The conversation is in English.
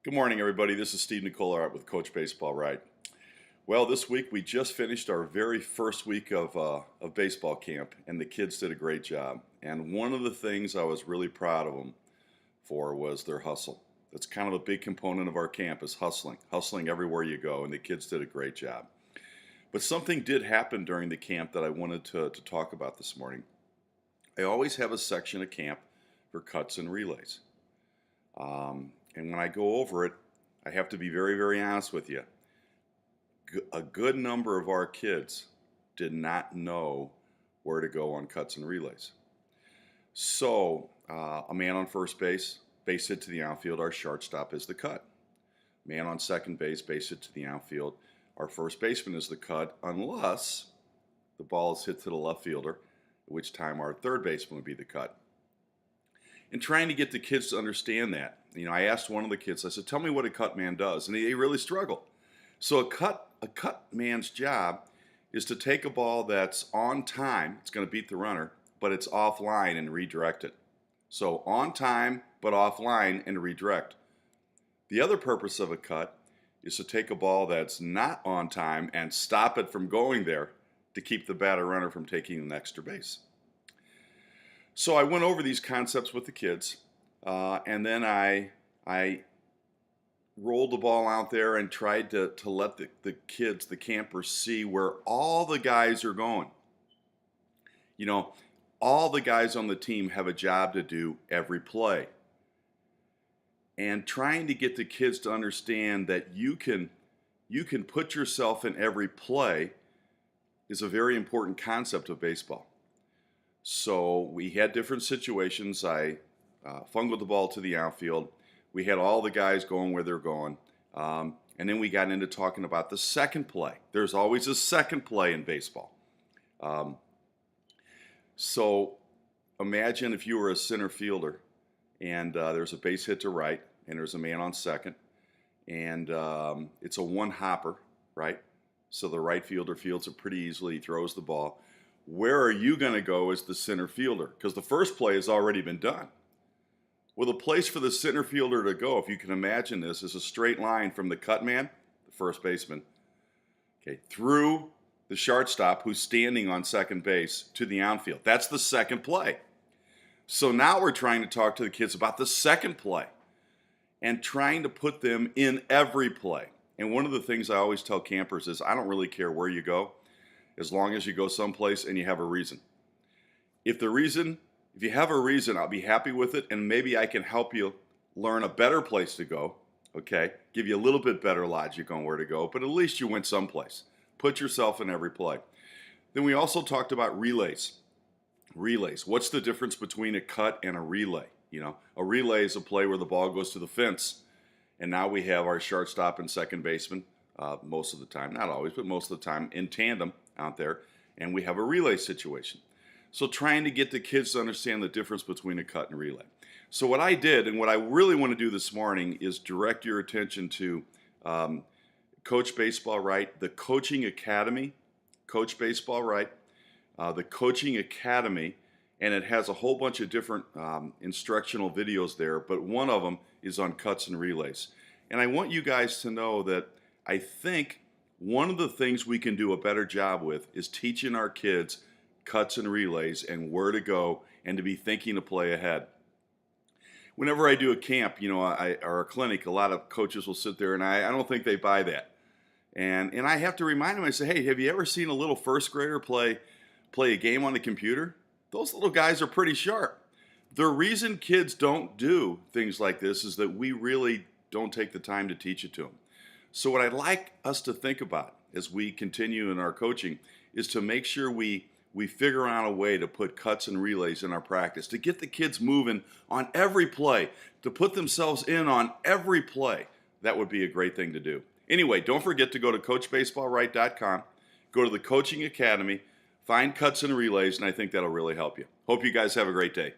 Good morning, everybody. This is Steve Nicola with Coach Baseball Right. Well, this week we just finished our very first week of baseball camp, and the kids did a great job. And one of the things I was really proud of them for was their hustle. That's kind of a big component of our camp is hustling everywhere you go, and the kids did a great job. But something did happen during the camp that I wanted to talk about this morning. I always have a section of camp for cuts and relays. And when I go over it, I have to be very, very honest with you. A good number of our kids did not know where to go on cuts and relays. So, a man on first base hit to the outfield, our shortstop is the cut. Man on second base hit to the outfield, our first baseman is the cut, unless the ball is hit to the left fielder, at which time our third baseman would be the cut. And trying to get the kids to understand that, I asked one of the kids, I said, tell me what a cut man does. And he really struggled. So a cut man's job is to take a ball that's on time, it's going to beat the runner, but it's offline and redirect it. So on time, but offline and redirect. The other purpose of a cut is to take a ball that's not on time and stop it from going there to keep the batter runner from taking an extra base. So I went over these concepts with the kids, and then I rolled the ball out there and tried to let the kids, the campers, see where all the guys are going. All the guys on the team have a job to do every play. And trying to get the kids to understand that you can put yourself in every play is a very important concept of baseball. So we had different situations. I fungled the ball to the outfield. We had all the guys going where they're going. And then we got into talking about the second play. There's always a second play in baseball. So imagine if you were a center fielder and there's a base hit to right and there's a man on second. And it's a one-hopper, right? So the right fielder fields it pretty easily. He throws the ball. Where are you going to go as the center fielder? Because the first play has already been done. Well, the place for the center fielder to go, if you can imagine this, is a straight line from the cut man, the first baseman, through the shortstop who's standing on second base to the outfield. That's the second play. So now we're trying to talk to the kids about the second play and trying to put them in every play. And one of the things I always tell campers is I don't really care where you go, as long as you go someplace and you have a reason. If you have a reason, I'll be happy with it, and maybe I can help you learn a better place to go, give you a little bit better logic on where to go, but at least you went someplace. Put yourself in every play. Then we also talked about relays. Relays. What's the difference between a cut and a relay? A relay is a play where the ball goes to the fence, and now we have our shortstop and second baseman, most of the time, not always, but most of the time, in tandem out there, and we have a relay situation. So trying to get the kids to understand the difference between a cut and relay. So what I did, and what I really want to do this morning, is direct your attention to Coach Baseball Right, the Coaching Academy, Coach Baseball Right, the Coaching Academy, and it has a whole bunch of different instructional videos there, but one of them is on cuts and relays. And I want you guys to know that I think one of the things we can do a better job with is teaching our kids cuts and relays and where to go and to be thinking to play ahead. Whenever I do a camp, or a clinic, a lot of coaches will sit there and I don't think they buy that. And I have to remind them, I say, hey, have you ever seen a little first grader play a game on the computer? Those little guys are pretty sharp. The reason kids don't do things like this is that we really don't take the time to teach it to them. So what I'd like us to think about as we continue in our coaching is to make sure we figure out a way to put cuts and relays in our practice, to get the kids moving on every play, to put themselves in on every play. That would be a great thing to do. Anyway, don't forget to go to CoachBaseballRight.com, go to the Coaching Academy, find cuts and relays, and I think that'll really help you. Hope you guys have a great day.